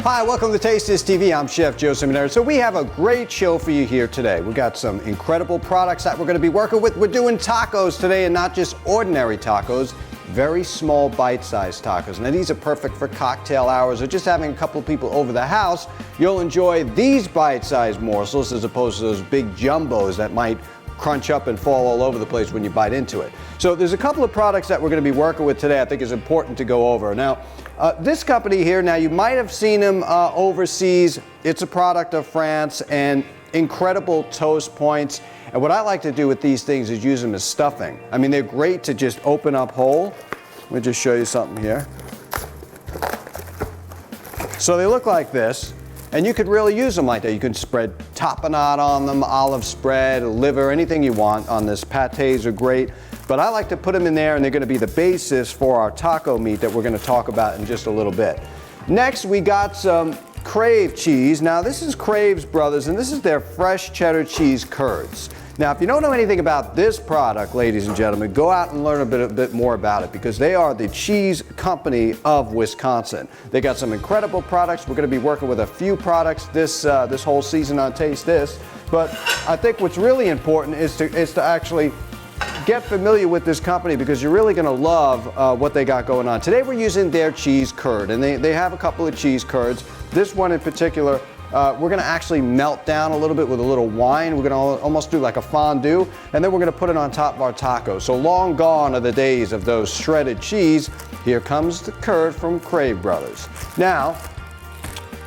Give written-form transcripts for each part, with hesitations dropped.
Hi, welcome to Taste This TV. I'm Chef Joe Ciminera. So we have a great show for you here today. We've got some incredible products that we're going to be working with. We're doing tacos today, and not just ordinary tacos, very small bite-sized tacos. Now these are perfect for cocktail hours or just having a couple of people over the house. You'll enjoy these bite-sized morsels as opposed to those big jumbos that might crunch up and fall all over the place when you bite into it. So there's a couple of products that we're going to be working with today I think is important to go over. Now, this company here, now you might have seen them overseas. It's a product of France and incredible toast points. And what I like to do with these things is use them as stuffing. I mean, they're great to just open up whole. Let me just show you something here. So they look like this. And you could really use them like that. You can spread tapenade on them, olive spread, liver, anything you want on this. Pâtés are great. But I like to put them in there, and they're going to be the basis for our taco meat that we're going to talk about in just a little bit. Next, we got some Crave cheese. Now, this is Crave's Brothers, and this is their fresh cheddar cheese curds. Now, if you don't know anything about this product, ladies and gentlemen, go out and learn a bit more about it, because they are the cheese company of Wisconsin. They got some incredible products. We're going to be working with a few products this whole season on Taste This. But I think what's really important is to actually get familiar with this company, because you're really going to love what they got going on. Today we're using their cheese curd, and they have a couple of cheese curds. This one in particular, we're going to actually melt down a little bit with a little wine. We're going to almost do like a fondue, and then we're going to put it on top of our tacos. So long gone are the days of those shredded cheese. Here comes the curd from Crave Brothers. Now,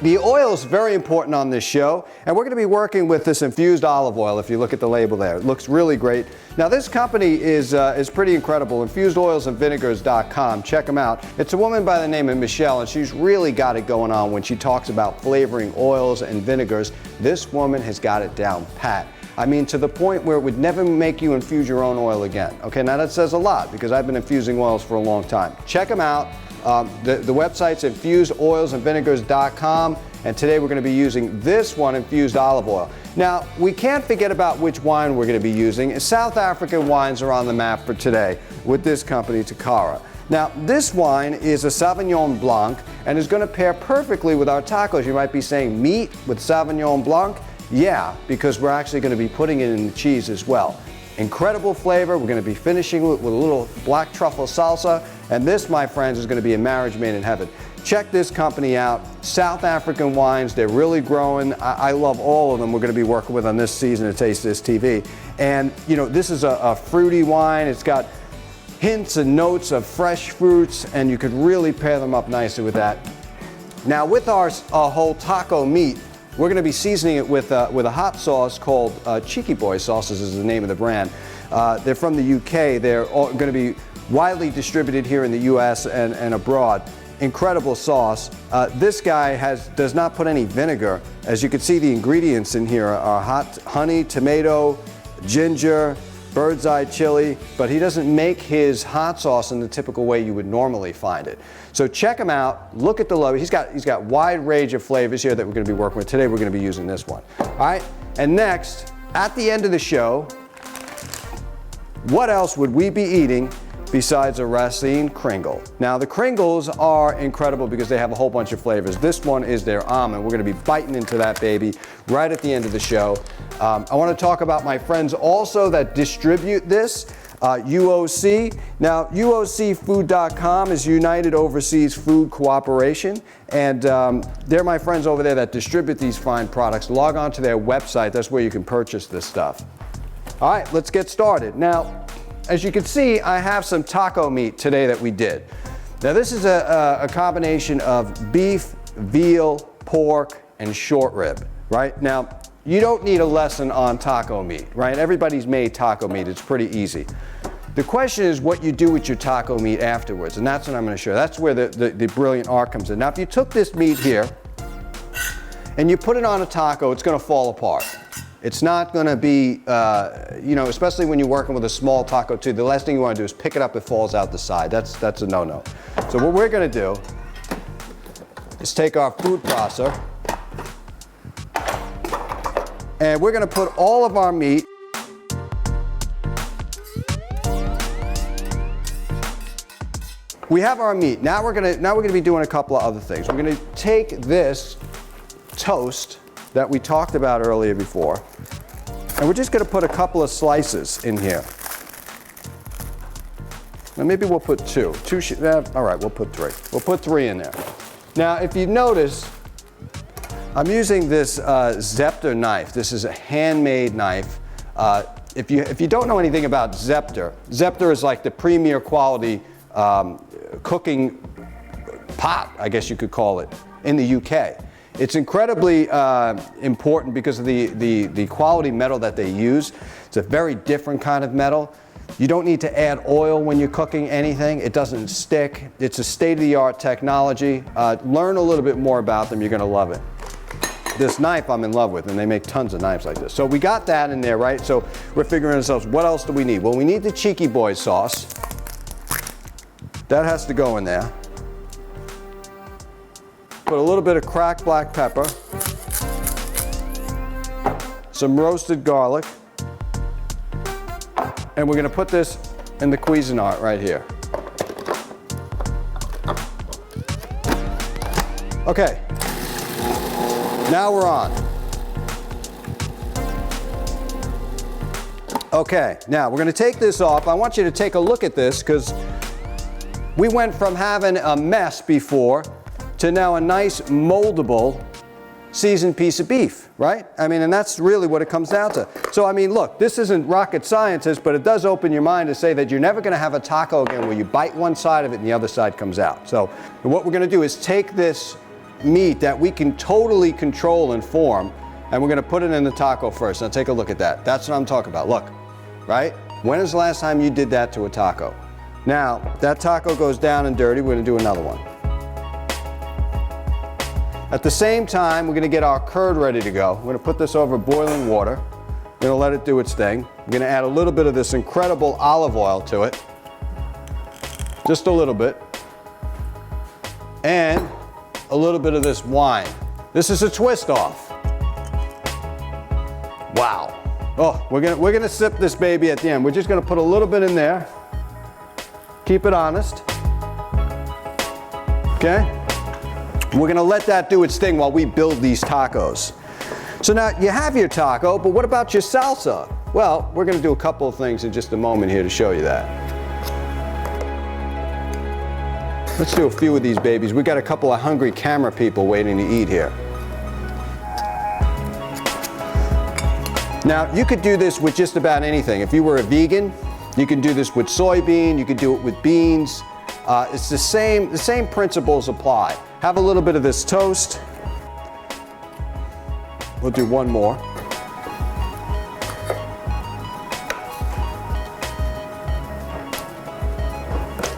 the oil is very important on this show, and we're going to be working with this infused olive oil. If you look at the label there, it looks really great. Now, this company is pretty incredible. InfusedOilsAndVinegars.com. Check them out. It's a woman by the name of Michelle, and she's really got it going on when she talks about flavoring oils and vinegars. This woman has got it down pat. I mean, to the point where it would never make you infuse your own oil again. Okay, now that says a lot, because I've been infusing oils for a long time. Check them out. The website's InfusedOilsAndVinegars.com, and today we're going to be using this one, infused olive oil. Now, we can't forget about which wine we're going to be using. South African wines are on the map for today with this company, Takara. Now, this wine is a Sauvignon Blanc and is going to pair perfectly with our tacos. You might be saying, meat with Sauvignon Blanc? Yeah, because we're actually going to be putting it in the cheese as well. Incredible flavor. We're going to be finishing with a little black truffle salsa. And this, my friends, is going to be a marriage made in heaven. Check this company out. South African wines, they're really growing. I love all of them we're going to be working with on this season of Taste This TV. And, you know, this is a fruity wine. It's got hints and notes of fresh fruits, and you could really pair them up nicely with that. Now, with our whole taco meat, we're going to be seasoning it with a hot sauce called Cheeky Boy Sauces is the name of the brand. They're from the UK. They're going to be widely distributed here in the US and abroad. Incredible sauce. This guy does not put any vinegar. As you can see, the ingredients in here are hot honey, tomato, ginger, bird's eye chili, but he doesn't make his hot sauce in the typical way you would normally find it. So check him out, look at the logo. He's got wide range of flavors here that we're going to be working with. Today we're going to be using this one. All right, and next, at the end of the show, what else would we be eating besides a racine Kringle? Now, the Kringles are incredible because they have a whole bunch of flavors. This one is their almond. We're going to be biting into that baby right at the end of the show. I want to talk about my friends also that distribute this, UOC. Now, UOCfood.com is United Overseas Food Cooperation, and they're my friends over there that distribute these fine products. Log on to their website. That's where you can purchase this stuff. All right, let's get started. Now, as you can see, I have some taco meat today that we did. Now, this is a combination of beef, veal, pork, and short rib, right? Now, you don't need a lesson on taco meat, right? Everybody's made taco meat. It's pretty easy. The question is what you do with your taco meat afterwards, and that's what I'm going to show you. That's where the brilliant art comes in. Now, if you took this meat here and you put it on a taco, it's going to fall apart. It's not going to be, you know, especially when you're working with a small taco too, the last thing you want to do is pick it up, it falls out the side. That's a no-no. So what we're going to do is take our food processor, and we're going to put all of our meat we have our meat. Now we're gonna be doing a couple of other things. We're gonna take this toast that we talked about earlier before, and we're just gonna put a couple of slices in here. Now maybe we'll put two. All right, we'll put three. We'll put three in there. Now, if you notice, I'm using this Zepter knife. This is a handmade knife. If you don't know anything about Zepter, Zepter is like the premier quality cooking pot, I guess you could call it, in the UK. It's incredibly important because of the quality metal that they use. It's a very different kind of metal. You don't need to add oil when you're cooking anything. It doesn't stick. It's a state-of-the-art technology. Learn a little bit more about them. You're going to love it. This knife I'm in love with, and they make tons of knives like this. So we got that in there, right? So we're figuring ourselves, what else do we need? Well, we need the Cheeky Boy sauce. That has to go in there. Put a little bit of cracked black pepper. Some roasted garlic. And we're gonna put this in the Cuisinart right here. Okay, now we're on. Okay, now we're gonna take this off. I want you to take a look at this because we went from having a mess before to now a nice moldable seasoned piece of beef, right? I mean, and that's really what it comes down to. So, I mean, look, this isn't rocket science, but it does open your mind to say that you're never gonna have a taco again where you bite one side of it and the other side comes out. So, what we're gonna do is take this meat that we can totally control and form, and we're gonna put it in the taco first. Now, take a look at that. That's what I'm talking about. Look, right? When is the last time you did that to a taco? Now, that taco goes down and dirty. We're gonna do another one. At the same time, we're gonna get our curd ready to go. We're gonna put this over boiling water. We're gonna let it do its thing. We're gonna add a little bit of this incredible olive oil to it. Just a little bit. And a little bit of this wine. This is a twist off. Wow. Oh, we're gonna sip this baby at the end. We're just gonna put a little bit in there. Keep it honest. Okay? We're gonna let that do its thing while we build these tacos. So now you have your taco, but what about your salsa? Well, we're gonna do a couple of things in just a moment here to show you that. Let's do a few of these babies. We got a couple of hungry camera people waiting to eat here. Now, you could do this with just about anything. If you were a vegan, you can do this with soybean, you could do it with beans. It's the same principles apply. Have a little bit of this toast. We'll do one more.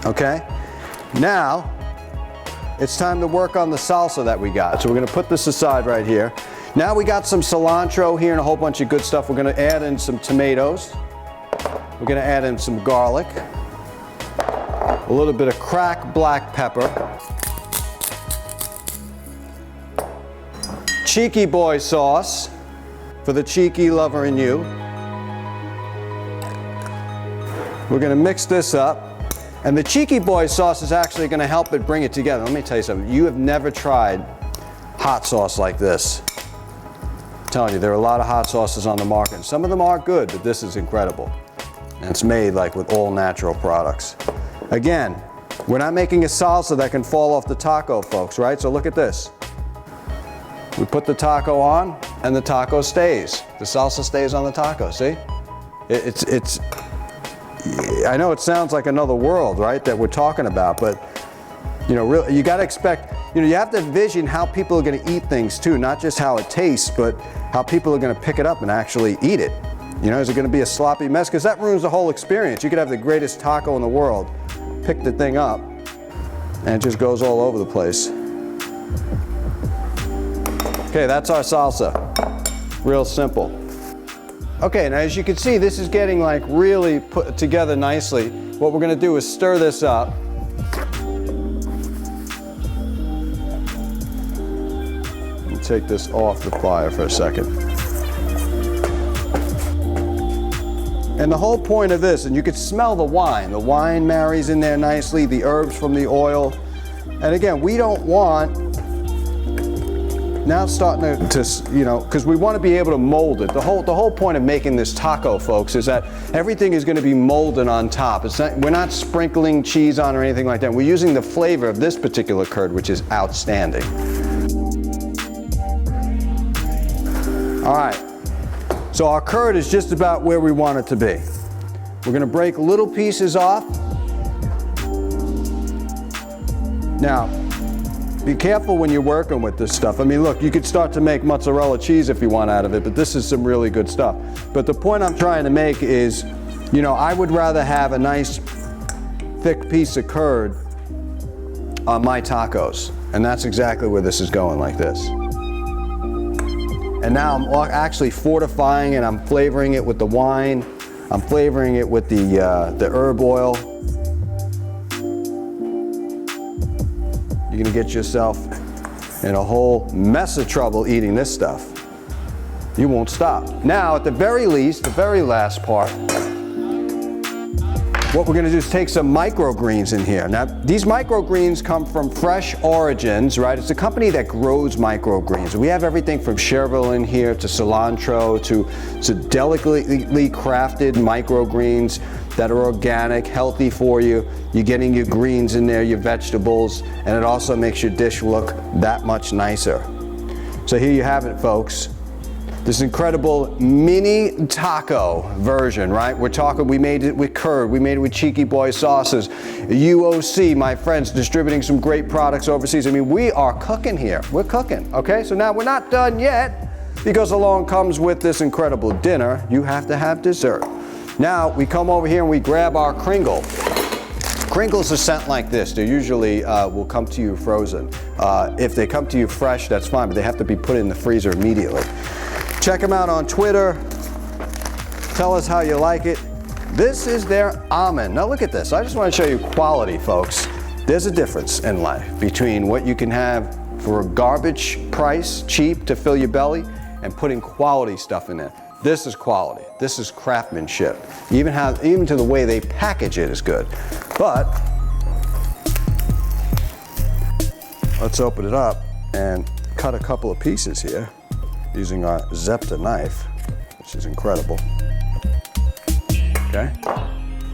Okay, now it's time to work on the salsa that we got. So we're gonna put this aside right here. Now we got some cilantro here and a whole bunch of good stuff. We're gonna add in some tomatoes. We're gonna add in some garlic. A little bit of cracked black pepper. Cheeky Boy sauce for the cheeky lover in you. We're gonna mix this up. And the Cheeky Boy sauce is actually gonna help it bring it together. Let me tell you something. You have never tried hot sauce like this. I'm telling you, there are a lot of hot sauces on the market. Some of them are good, but this is incredible. And it's made like with all natural products. Again, we're not making a salsa that can fall off the taco, folks, right? So look at this. We put the taco on and the taco stays. The salsa stays on the taco, see? I know it sounds like another world, right, that we're talking about, but you know, really, you gotta expect, you know, you have to envision how people are gonna eat things too, not just how it tastes, but how people are gonna pick it up and actually eat it. You know, is it gonna be a sloppy mess? Because that ruins the whole experience. You could have the greatest taco in the world, pick the thing up, and it just goes all over the place. Okay, that's our salsa. Real simple. Okay, now as you can see, this is getting like really put together nicely. What we're gonna do is stir this up. Take this off the fire for a second. And the whole point of this, and you could smell the wine marries in there nicely, the herbs from the oil. And again, we don't want, now it's starting to you know, because we want to be able to mold it. The whole point of making this taco, folks, is that everything is going to be molded on top. It's not, we're not sprinkling cheese on or anything like that. We're using the flavor of this particular curd, which is outstanding. All right, so our curd is just about where we want it to be. We're going to break little pieces off. Now, be careful when you're working with this stuff. I mean, look, you could start to make mozzarella cheese if you want out of it, but this is some really good stuff. But the point I'm trying to make is, you know, I would rather have a nice thick piece of curd on my tacos. And that's exactly where this is going, like this. And now I'm actually fortifying it. I'm flavoring it with the wine. I'm flavoring it with the herb oil. You're gonna get yourself in a whole mess of trouble eating this stuff. You won't stop. Now, at the very least, the very last part, what we're gonna do is take some microgreens in here. Now, these microgreens come from Fresh Origins, right? It's a company that grows microgreens. We have everything from chervil in here to cilantro to delicately crafted microgreens that are organic, healthy for you. You're getting your greens in there, your vegetables, and it also makes your dish look that much nicer. So here you have it, folks. This incredible mini taco version, right? We're talking, we made it with curd, we made it with Cheeky Boy sauces, UOC, my friends, distributing some great products overseas. I mean, we are cooking here. We're cooking, okay? So now we're not done yet, because along comes with this incredible dinner, you have to have dessert. Now, we come over here and we grab our Kringle. Kringles are sent like this. They usually will come to you frozen. If they come to you fresh, that's fine, but they have to be put in the freezer immediately. Check them out on Twitter. Tell us how you like it. This is their almond. Now look at this. I just want to show you quality, folks. There's a difference in life between what you can have for a garbage price, cheap to fill your belly, and putting quality stuff in there. This is quality. This is craftsmanship. Even to the way they package it is good. But let's open it up and cut a couple of pieces here using our Zepta knife, which is incredible. Okay?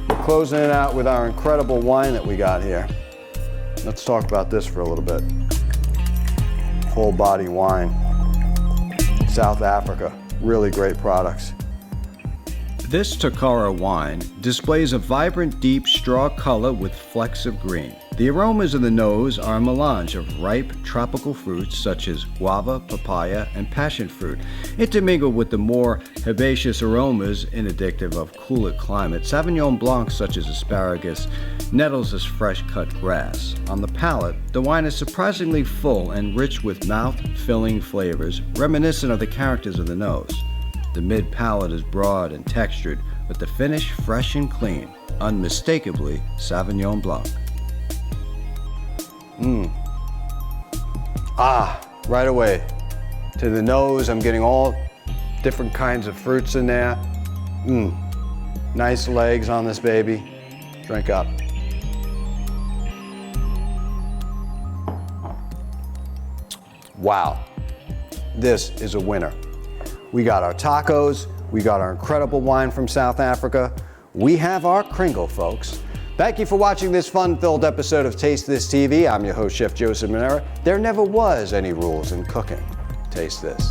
We're closing it out with our incredible wine that we got here. Let's talk about this for a little bit. Whole body wine. South Africa. Really great products. This Takara wine displays a vibrant, deep straw color with flecks of green. The aromas in the nose are a melange of ripe tropical fruits such as guava, papaya, and passion fruit, intermingled with the more herbaceous aromas indicative of cooler climates. Sauvignon Blanc such as asparagus, nettles as fresh-cut grass. On the palate, the wine is surprisingly full and rich with mouth-filling flavors, reminiscent of the characters of the nose. The mid-palate is broad and textured, with the finish fresh and clean, unmistakably Sauvignon Blanc. Right away. To the nose, I'm getting all different kinds of fruits in there. Nice legs on this baby. Drink up. Wow. This is a winner. We got our tacos, we got our incredible wine from South Africa, we have our Kringle, folks. Thank you for watching this fun-filled episode of Taste This TV. I'm your host, Chef Joe Ciminera. There never was any rules in cooking. Taste this.